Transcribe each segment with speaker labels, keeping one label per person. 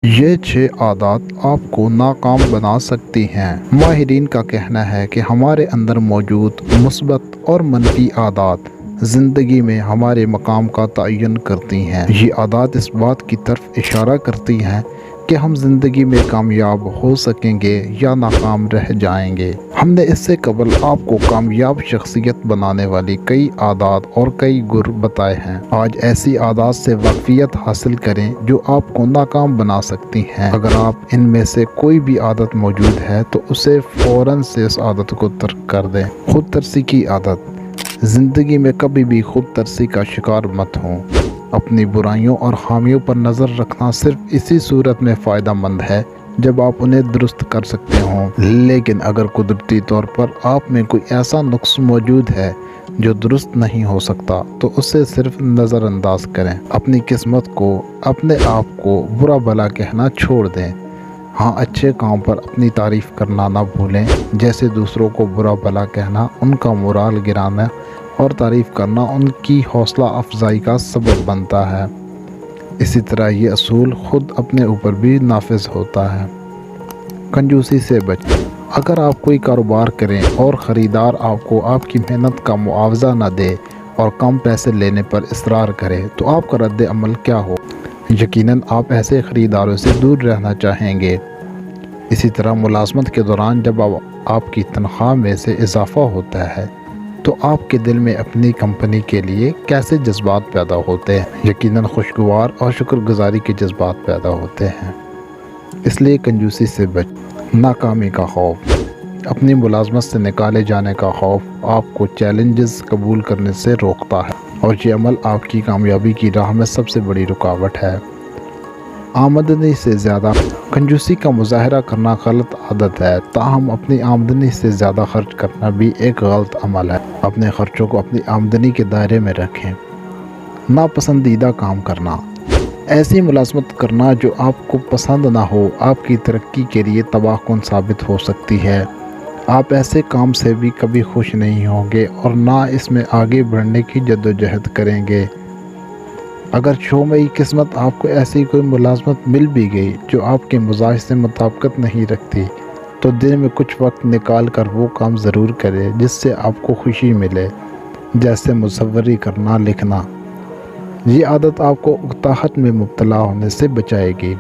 Speaker 1: یہ 6 عادات آپ کو ناکام بنا سکتی ہیں۔ ماہرین کا کہنا ہے کہ ہمارے اندر موجود مثبت اور منفی عادات زندگی میں ہمارے مقام کا تعین کرتی ہیں۔ یہ عادات اس بات کی طرف اشارہ کرتی ہیں کہ ہم زندگی میں کامیاب ہو سکیں گے یا ناکام رہ جائیں گے۔ ہم نے اس سے قبل آپ کو کامیاب شخصیت بنانے والی کئی عادات اور کئی گر بتائے ہیں۔ آج ایسی عادات سے واقفیت حاصل کریں جو آپ کو ناکام بنا سکتی ہیں۔ اگر آپ ان میں سے کوئی بھی عادت موجود ہے تو اسے فوراً سے اس عادت کو ترک کر دیں۔ خود ترسی کی عادت۔ زندگی میں کبھی بھی خود ترسی کا شکار مت ہوں۔ اپنی برائیوں اور خامیوں پر نظر رکھنا صرف اسی صورت میں فائدہ مند ہے جب آپ انہیں درست کر سکتے ہوں، لیکن اگر قدرتی طور پر آپ میں کوئی ایسا نقص موجود ہے جو درست نہیں ہو سکتا تو اسے صرف نظر انداز کریں۔ اپنی قسمت کو، اپنے آپ کو برا بھلا کہنا چھوڑ دیں۔ ہاں، اچھے کام پر اپنی تعریف کرنا نہ بھولیں، جیسے دوسروں کو برا بھلا کہنا ان کا مورال گرانا اور تعریف کرنا ان کی حوصلہ افزائی کا سبب بنتا ہے۔ اسی طرح یہ اصول خود اپنے اوپر بھی نافذ ہوتا ہے۔ کنجوسی سے بچیں۔ اگر آپ کوئی کاروبار کریں اور خریدار آپ کو آپ کی محنت کا معاوضہ نہ دے اور کم پیسے لینے پر اصرار کرے تو آپ کا رد عمل کیا ہو؟ یقیناً آپ ایسے خریداروں سے دور رہنا چاہیں گے۔ اسی طرح ملازمت کے دوران جب آپ کی تنخواہ میں سے اضافہ ہوتا ہے تو آپ کے دل میں اپنی کمپنی کے لیے کیسے جذبات پیدا ہوتے ہیں؟ یقیناً خوشگوار اور شکر گزاری کے جذبات پیدا ہوتے ہیں۔ اس لیے کنجوسی سے بچیں۔ ناکامی کا خوف۔ اپنی ملازمت سے نکالے جانے کا خوف آپ کو چیلنجز قبول کرنے سے روکتا ہے اور یہ عمل آپ کی کامیابی کی راہ میں سب سے بڑی رکاوٹ ہے۔ آمدنی سے زیادہ کنجوسی کا مظاہرہ کرنا غلط عادت ہے، تاہم اپنی آمدنی سے زیادہ خرچ کرنا بھی ایک غلط عمل ہے۔ اپنے خرچوں کو اپنی آمدنی کے دائرے میں رکھیں۔ ناپسندیدہ کام کرنا۔ ایسی ملازمت کرنا جو آپ کو پسند نہ ہو آپ کی ترقی کے لیے تباہ کن ثابت ہو سکتی ہے۔ آپ ایسے کام سے بھی کبھی خوش نہیں ہوں گے اور نہ اس میں آگے بڑھنے کی جدوجہد کریں گے۔ اگر شومیئی قسمت آپ کو ایسی کوئی ملازمت مل بھی گئی جو آپ کے مزاج سے مطابقت نہیں رکھتی تو دن میں کچھ وقت نکال کر وہ کام ضرور کرے جس سے آپ کو خوشی ملے، جیسے مصوری کرنا، لکھنا۔ یہ عادت آپ کو اکتاہٹ میں مبتلا ہونے سے بچائے گی۔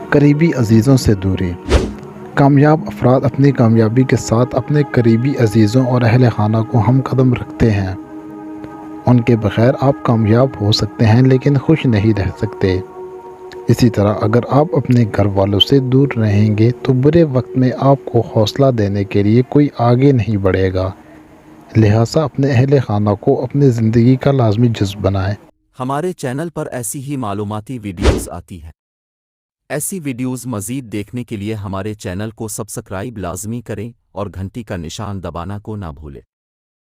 Speaker 1: قریبی عزیزوں سے دوری۔ کامیاب افراد اپنی کامیابی کے ساتھ اپنے قریبی عزیزوں اور اہل خانہ کو ہم قدم رکھتے ہیں۔ ان کے بغیر آپ کامیاب ہو سکتے ہیں لیکن خوش نہیں رہ سکتے۔ اسی طرح اگر آپ اپنے گھر والوں سے دور رہیں گے تو برے وقت میں آپ کو حوصلہ دینے کے لیے کوئی آگے نہیں بڑھے گا۔ لہٰذا اپنے اہل خانہ کو اپنی زندگی کا لازمی جزو بنائیں۔
Speaker 2: ہمارے چینل پر ایسی ہی معلوماتی ویڈیوز آتی ہیں۔ ایسی ویڈیوز مزید دیکھنے کے لیے ہمارے چینل کو سبسکرائب لازمی کریں اور گھنٹی کا نشان دبانا کو نہ بھولیں۔